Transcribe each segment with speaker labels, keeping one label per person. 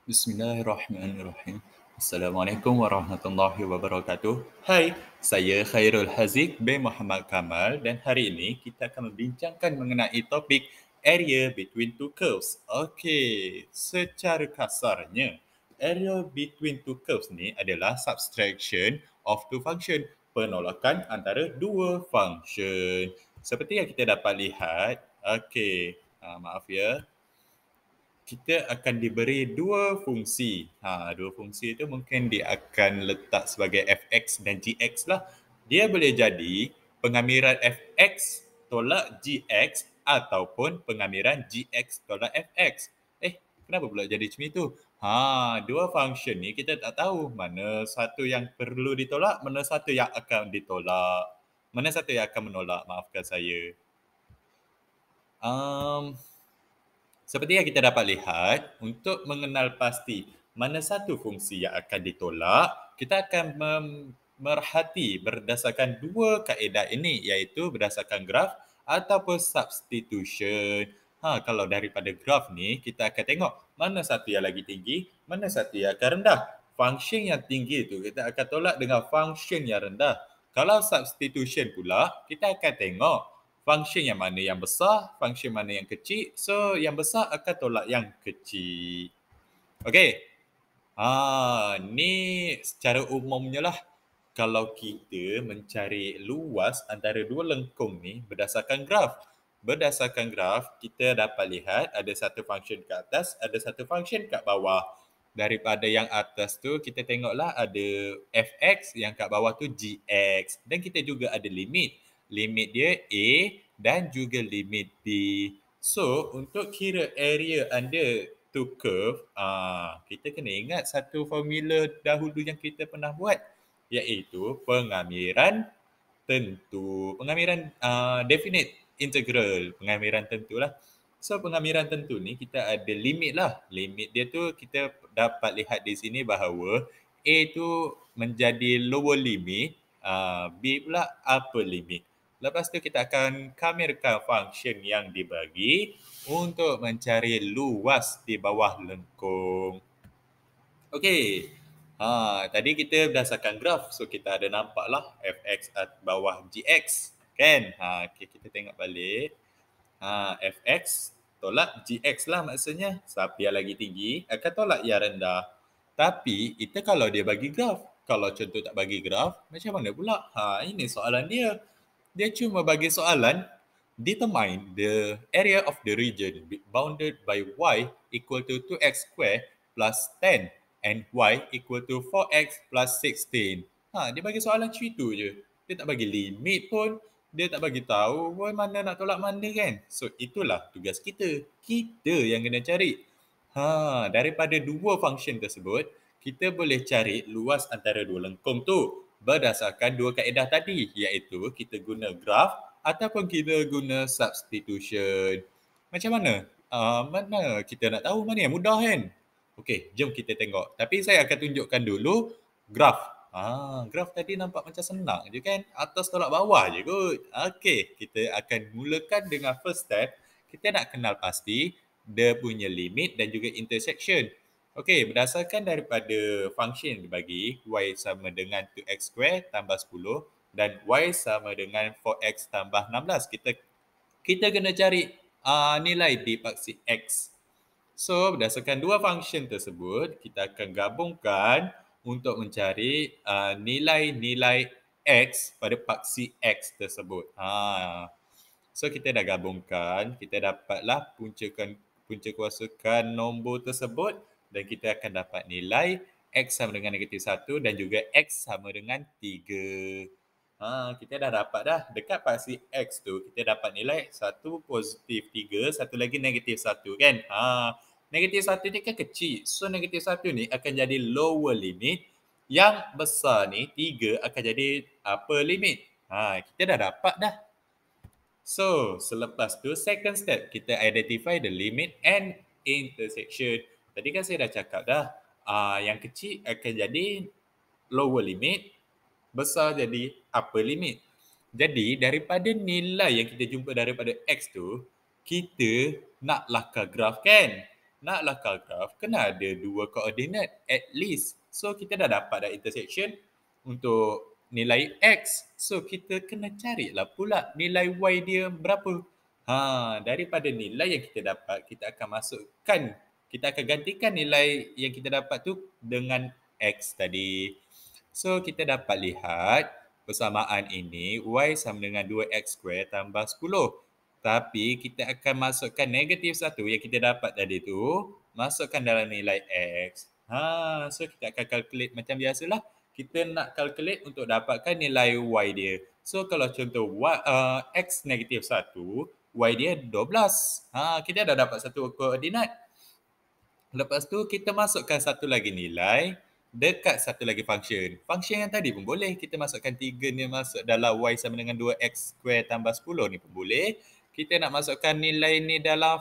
Speaker 1: Bismillahirrahmanirrahim. Assalamualaikum warahmatullahi wabarakatuh. Hai, saya Khairul Haziq bin Muhammad Kamal dan hari ini kita akan membincangkan mengenai topik area between two curves. Okey, secara kasarnya, area between two curves ni adalah subtraction of two function, penolakan antara dua function. Seperti yang kita dapat lihat, maaf ya, kita akan diberi dua fungsi. Dua fungsi itu mungkin dia akan letak sebagai fx dan gx lah. Dia boleh jadi pengamiran fx tolak gx ataupun pengamiran gx tolak fx. Kenapa pula jadi macam itu? Dua function ni kita tak tahu mana satu yang perlu ditolak, mana satu yang akan ditolak. Mana satu yang akan menolak, maafkan saya. Seperti yang kita dapat lihat, untuk mengenal pasti mana satu fungsi yang akan ditolak, kita akan merhati berdasarkan dua kaedah ini, iaitu berdasarkan graf ataupun substitution. Kalau daripada graf ni, kita akan tengok mana satu yang lagi tinggi, mana satu yang akan rendah. Function yang tinggi itu kita akan tolak dengan function yang rendah. Kalau substitution pula, kita akan tengok function yang mana yang besar, function mana yang kecil. So, yang besar akan tolak yang kecil. Okey. Ni secara umumnya lah. Kalau kita mencari luas antara dua lengkung ni berdasarkan graf. Berdasarkan graf, kita dapat lihat ada satu function kat atas, ada satu function kat bawah. Daripada yang atas tu, kita tengoklah ada fx, yang kat bawah tu gx. Dan kita juga ada limit. Limit dia A dan juga limit B. So, untuk kira area under two curve, kita kena ingat satu formula dahulu yang kita pernah buat, iaitu pengamiran tentu. Pengamiran definite integral. Pengamiran tentu lah. So, pengamiran tentu ni kita ada limit lah. Limit dia tu kita dapat lihat di sini bahawa A tu menjadi lower limit, B pula upper limit. Lepas tu kita akan kamirkan function yang dibagi untuk mencari luas di bawah lengkung. Okey. Tadi kita berdasarkan graf. So kita ada nampaklah fx at bawah gx. Kan? Okay, kita tengok balik. Fx tolak gx lah maksudnya. Siapa yang lagi tinggi akan tolak yang rendah. Tapi itu kalau dia bagi graf. Kalau contoh tak bagi graf, macam mana pula? Ini soalan dia. Dia cuma bagi soalan, determine the area of the region bounded by y equal to 2x square plus 10 and y equal to 4x plus 16. Dia bagi soalan macam itu je. Dia tak bagi limit pun. Dia tak bagi tahu mana nak tolak mana kan. So itulah tugas kita. Kita yang kena cari. Daripada dua function tersebut, kita boleh cari luas antara dua lengkung tu berdasarkan dua kaedah tadi, iaitu kita guna graf ataupun kita guna substitution. Macam mana? Mana kita nak tahu mana yang mudah kan? Okey, jom kita tengok. Tapi saya akan tunjukkan dulu graf. Graf tadi nampak macam senang je kan? Atas tolak bawah je kot. Okey, kita akan mulakan dengan first step. Kita nak kenal pasti dia punya limit dan juga intersection. Okey, berdasarkan daripada function yang dibagi, y sama dengan 2x square tambah 10 dan y sama dengan 4x tambah 16. Kita kena cari nilai di paksi x. So, berdasarkan dua function tersebut, kita akan gabungkan untuk mencari nilai-nilai x pada paksi x tersebut. So, kita dah gabungkan, kita dapatlah punca kuasakan nombor tersebut dan kita akan dapat nilai x sama dengan negatif 1 dan juga x sama dengan 3. Kita dah dapat dah. Dekat paksi x tu, kita dapat nilai 1 positif 3, satu lagi negatif 1 kan. Negatif 1 ni kan kecil. So negatif 1 ni akan jadi lower limit. Yang besar ni 3 akan jadi upper limit. Kita dah dapat dah. So, selepas tu second step, kita identify the limit and intersection. Tadi kan saya dah cakap dah, yang kecil akan jadi lower limit, besar jadi upper limit. Jadi, daripada nilai yang kita jumpa daripada X tu, kita nak lakar graf kan? nak lakar graf, kena ada dua koordinat at least. So, kita dah dapat dah intersection untuk nilai X. So, kita kena carilah pula nilai Y dia berapa. Daripada nilai yang kita dapat, kita akan masukkan, kita akan gantikan nilai yang kita dapat tu dengan X tadi. So, kita dapat lihat persamaan ini Y sama dengan 2X² tambah 10. Tapi kita akan masukkan negatif 1 yang kita dapat tadi tu, masukkan dalam nilai X. So kita akan calculate macam biasalah. Kita nak calculate untuk dapatkan nilai Y dia. So kalau contoh X negatif 1, Y dia 12. Kita dah dapat satu koordinat. Lepas tu kita masukkan satu lagi nilai dekat satu lagi function. Function yang tadi pun boleh. Kita masukkan 3 ni masuk dalam Y sama dengan 2X² tambah 10 ni pun boleh. Kita nak masukkan nilai ni dalam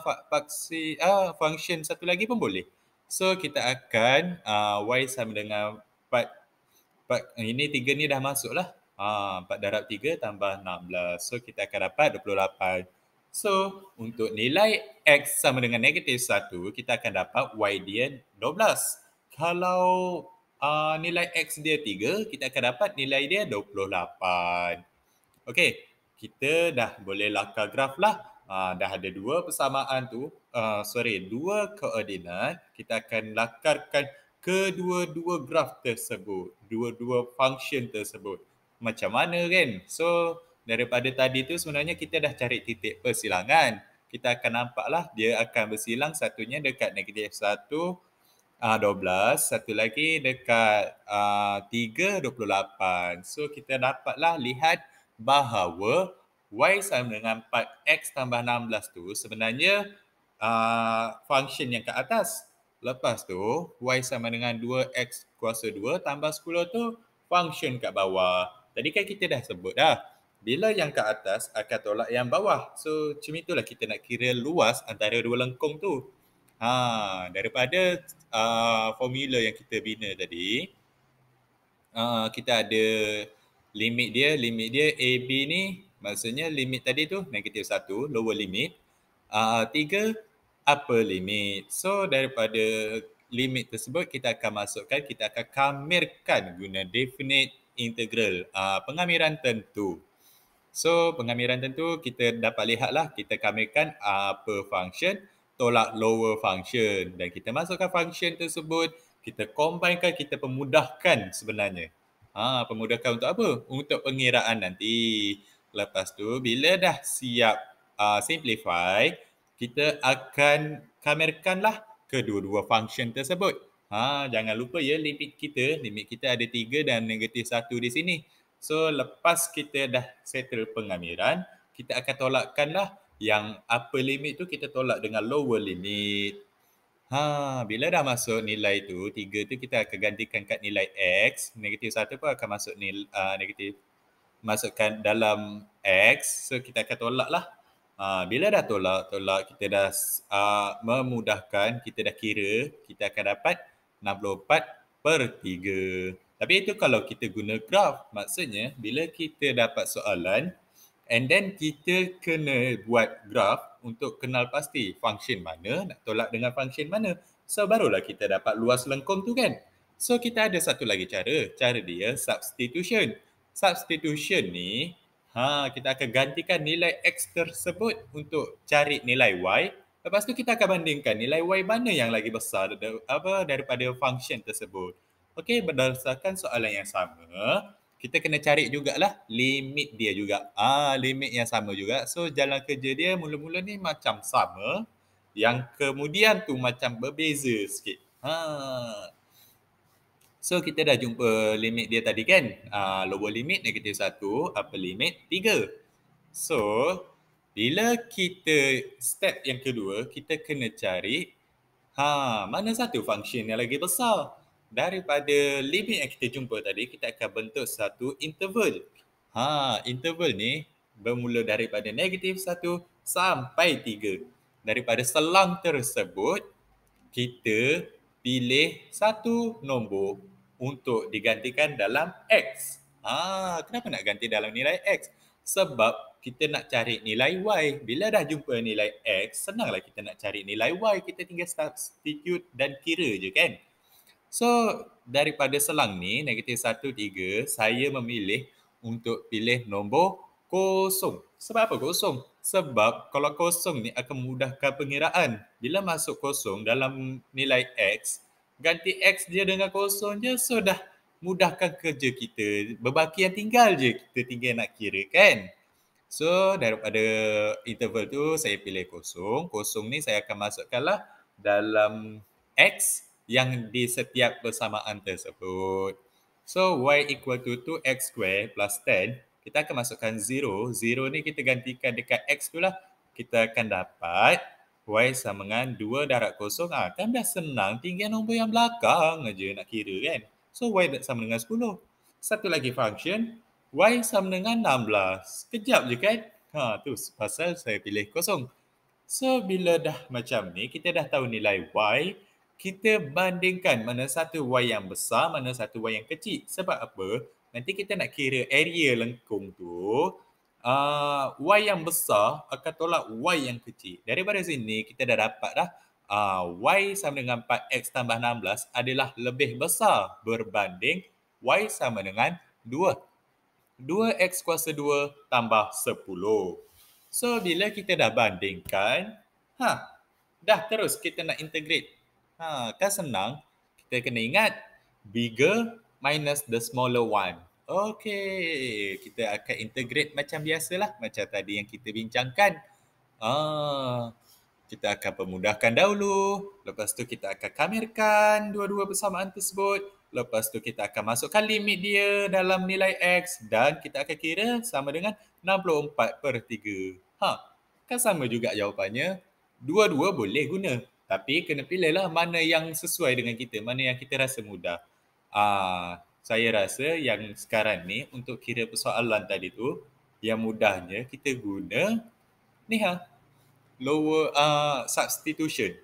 Speaker 1: function satu lagi pun boleh. So kita akan Y sama dengan 4 ini 3 ni dah masuk lah. 4 darab 3 tambah 16. So kita akan dapat 28. So, untuk nilai X sama dengan negatif 1, kita akan dapat Y dia 12. Kalau nilai X dia 3, kita akan dapat nilai dia 28. Okey, kita dah boleh lakar graf lah. Dah ada dua persamaan tu, dua koordinat. Kita akan lakarkan kedua-dua graf tersebut, dua-dua function tersebut. Macam mana kan? So, daripada tadi tu sebenarnya kita dah cari titik persilangan. Kita akan nampaklah dia akan bersilang, satunya dekat negatif 1, 12. Satu lagi dekat 3, 28. So kita dapatlah lihat bahawa Y sama dengan 4X tambah 16 tu sebenarnya function yang ke atas. Lepas tu Y sama dengan 2X kuasa 2 tambah 10 tu function kat bawah. Tadi kan kita dah sebut dah. Bila yang ke atas akan tolak yang bawah. So macam itulah kita nak kira luas antara dua lengkung tu. Daripada formula yang kita bina tadi, kita ada limit dia AB ni, maksudnya limit tadi tu negatif 1, lower limit, 3, upper limit. So daripada limit tersebut kita akan masukkan, kita akan kamirkan guna definite integral, pengamiran tentu. So pengamiran tentu kita dapat lihatlah, kita kamirkan upper function tolak lower function dan kita masukkan function tersebut, kita combinekan, kita pemudahkan sebenarnya. Pemudahkan untuk apa? Untuk pengiraan nanti. Lepas tu bila dah siap simplify, kita akan kamirkanlah kedua-dua function tersebut. Jangan lupa ya, limit kita ada 3 dan negatif 1 di sini. So lepas kita dah settle pengamiran, kita akan tolakkanlah yang upper limit tu, kita tolak dengan lower limit. Bila dah masuk nilai tu, 3 tu kita akan gantikan kat nilai X, negatif 1 pun akan masuk negatif, masukkan dalam X. So kita akan tolak lah. Bila dah tolak kita dah memudahkan, kita dah kira, kita akan dapat 64/3. Tapi itu kalau kita guna graf, maksudnya bila kita dapat soalan and then kita kena buat graf untuk kenal pasti function mana nak tolak dengan function mana. So barulah kita dapat luas lengkung tu kan. So kita ada satu lagi cara dia substitution. Substitution ni, kita akan gantikan nilai X tersebut untuk cari nilai Y. Lepas tu kita akan bandingkan nilai Y mana yang lagi besar daripada function tersebut. Okey, berdasarkan soalan yang sama, kita kena cari jugalah limit dia juga. Limit yang sama juga. So jalan kerja dia mula-mula ni macam sama, yang kemudian tu macam berbeza sikit. So kita dah jumpa limit dia tadi kan. Lower limit negatif 1, upper limit 3. So bila kita step yang kedua, kita kena cari mana satu function yang lagi besar. Daripada limit yang kita jumpa tadi, kita akan bentuk satu interval. Interval ni bermula daripada negatif 1 sampai 3. Daripada selang tersebut, kita pilih satu nombor untuk digantikan dalam X. Kenapa nak ganti dalam nilai X? Sebab kita nak cari nilai Y. Bila dah jumpa nilai X, senanglah kita nak cari nilai Y. Kita tinggal substitute dan kira je kan. So, daripada selang ni, negatif 1, 3, saya memilih untuk pilih nombor kosong. Sebab apa kosong? Sebab kalau kosong ni akan memudahkan pengiraan. Bila masuk kosong dalam nilai X, ganti X dia dengan kosong je, so dah mudahkan kerja kita. Berbaki yang tinggal je, kita tinggal nak kira kan. So, daripada interval tu, saya pilih kosong. Kosong ni saya akan masukkanlah dalam X yang di setiap persamaan tersebut. So, Y equal to 2X square plus 10. Kita akan masukkan 0. 0 ni kita gantikan dekat X tu lah. Kita akan dapat Y sama dengan 2 darab kosong. Kan dah senang. Tinggal nombor yang belakang aja nak kira kan. So, Y sama dengan 10. Satu lagi function. Y sama dengan 16. Kejap je kan? Tu pasal saya pilih kosong. So, bila dah macam ni, kita dah tahu nilai Y, kita bandingkan mana satu Y yang besar, mana satu Y yang kecil. Sebab apa? Nanti kita nak kira area lengkung tu, Y yang besar akan tolak Y yang kecil. Daripada sini, kita dah dapat dah Y sama dengan 4X tambah 16 adalah lebih besar berbanding Y sama dengan 2. 2X kuasa 2 tambah 10. So, bila kita dah bandingkan, dah terus kita nak integrate. Kan senang. Kita kena ingat, bigger minus the smaller one. Okey, kita akan integrate macam biasalah. Macam tadi yang kita bincangkan. Kita akan pemudahkan dahulu. Lepas tu kita akan kamirkan dua-dua persamaan tersebut. Lepas tu kita akan masukkan limit dia dalam nilai X dan kita akan kira sama dengan 64/3. Kan sama juga jawapannya. Dua-dua boleh guna. Tapi kena pilihlah mana yang sesuai dengan kita, mana yang kita rasa mudah. Saya rasa yang sekarang ni untuk kira persoalan tadi tu, yang mudahnya kita guna ni lower substitution.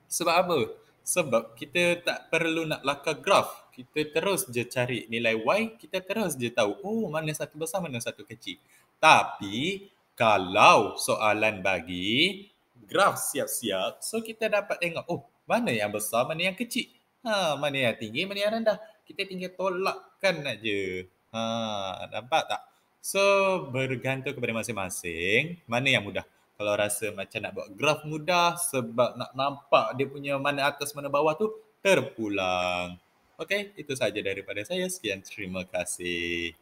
Speaker 1: Sebab apa? Sebab kita tak perlu nak lakar graf. Kita terus je cari nilai Y, kita terus je tahu, mana satu besar, mana satu kecil. Tapi, kalau soalan bagi graf siap-siap, so kita dapat tengok, mana yang besar, mana yang kecil. Mana yang tinggi, mana yang rendah. Kita tinggal tolakkan aja. Nampak tak? So, bergantung kepada masing-masing, mana yang mudah. Kalau rasa macam nak buat graf mudah sebab nak nampak dia punya mana atas mana bawah tu, terpulang. Okey, itu saja daripada saya. Sekian, terima kasih.